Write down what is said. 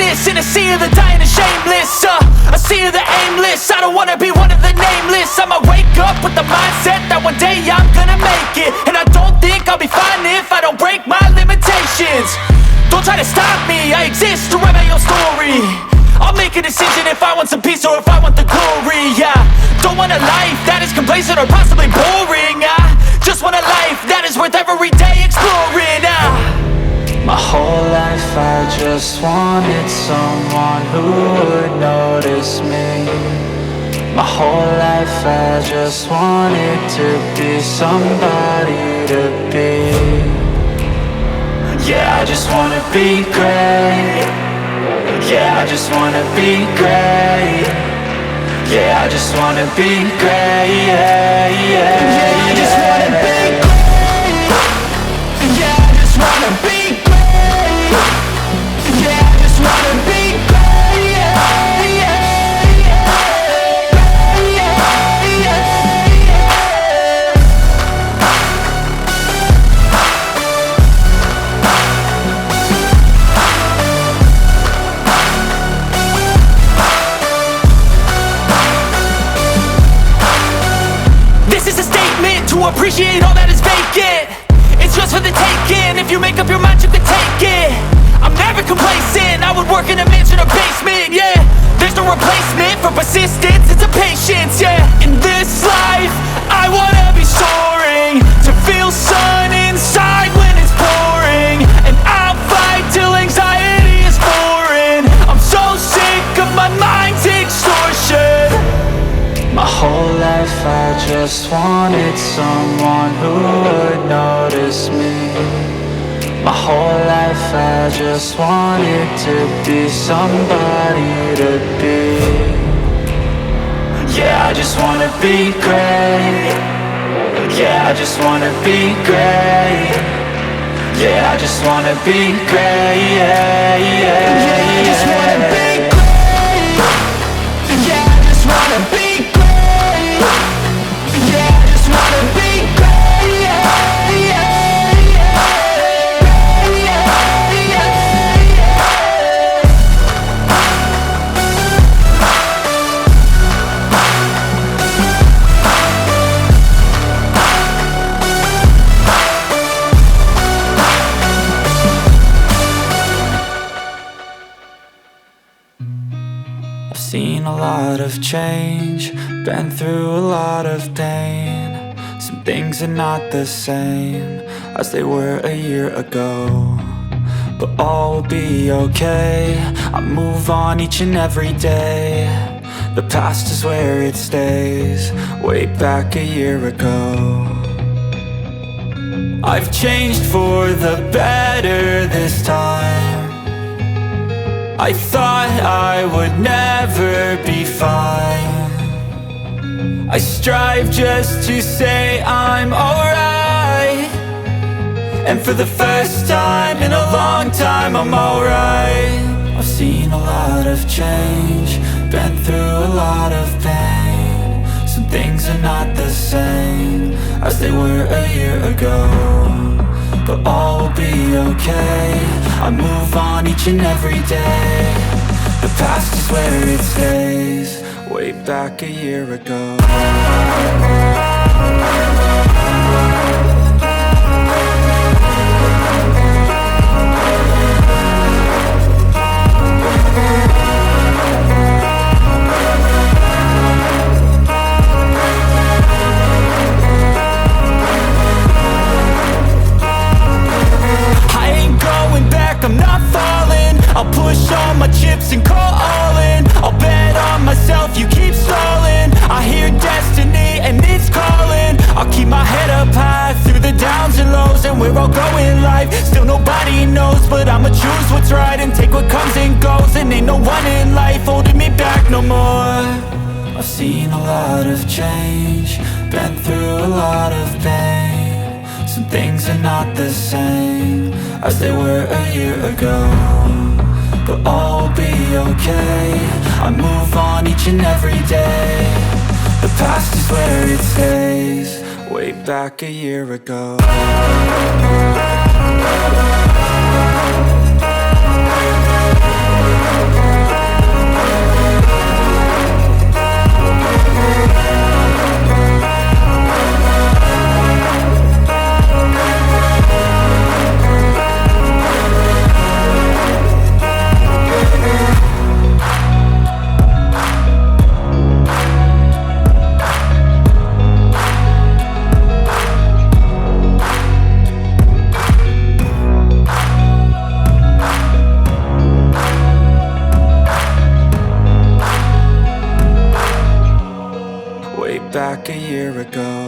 aimless in a sea of the dying and shameless. A sea of the aimless. I don't wanna be one of the nameless. I'ma wake up with the mindset that one day I'm gonna make it. And I don't think I'll be fine if I don't break my limitations. Don't try to stop me, I exist to write my own story. I'll make a decision if I want some peace or if I want the glory. Yeah, don't want a life that is complacent or possibly boring. I just want a life that is worth every day exploring. My whole life I just wanted someone who would notice me. My whole life I just wanted to be somebody to be. Yeah, I just wanna be great. Yeah, I just wanna be great. Yeah, I just wanna be great. Yeah, I just wanna be great. Yeah, I just wanna be great. Yeah, I just wanna be great. Yeah, to appreciate all that is vacant. It's just for the taking. If you make up your mind, you can take it. I'm never complacent. I would work in a mansion or basement. Yeah, there's no replacement for persistence. It's a patience. Yeah, in this life I wanna be soaring, to feel sun inside when it's pouring. And I'll fight till anxiety is foreign. I'm so sick of my mind's extortion. my whole life I just wanted someone who would notice me. My whole life I just wanted to be somebody to be. Yeah, I just wanna be great. Yeah, I just wanna be great. Yeah, I just wanna be great. Yeah, I just wanna be great. Yeah, I just wanna be great. Yeah, I just wanna be great. I've seen a lot of change, been through a lot of pain. Some things are not the same as they were a year ago, but all will be okay. I move on each and every day. The past is where it stays, way back a year ago. I've changed for the better this time. I thought I would never be fine. I strive just to say I'm alright, and for the first time in a long time I'm alright. I've seen a lot of change, been through a lot of pain. Some things are not the same as they were a year ago, but all will be okay. I move on each and every day. The past is where it stays, way back a year ago. I'm not falling. I'll push all my chips and call all in. I'll bet on myself, you keep stalling. I hear destiny and it's calling. I'll keep my head up high through the downs and lows, and where I'll go in life still nobody knows, but I'ma choose what's right and take what comes and goes. And ain't no one in life holding me back no more. I've seen a lot of change, been through a lot of pain. Some things are not the same as they were a year ago, but all will be okay. I move on each and every day. The past is where it stays, way back a year ago. back a year ago.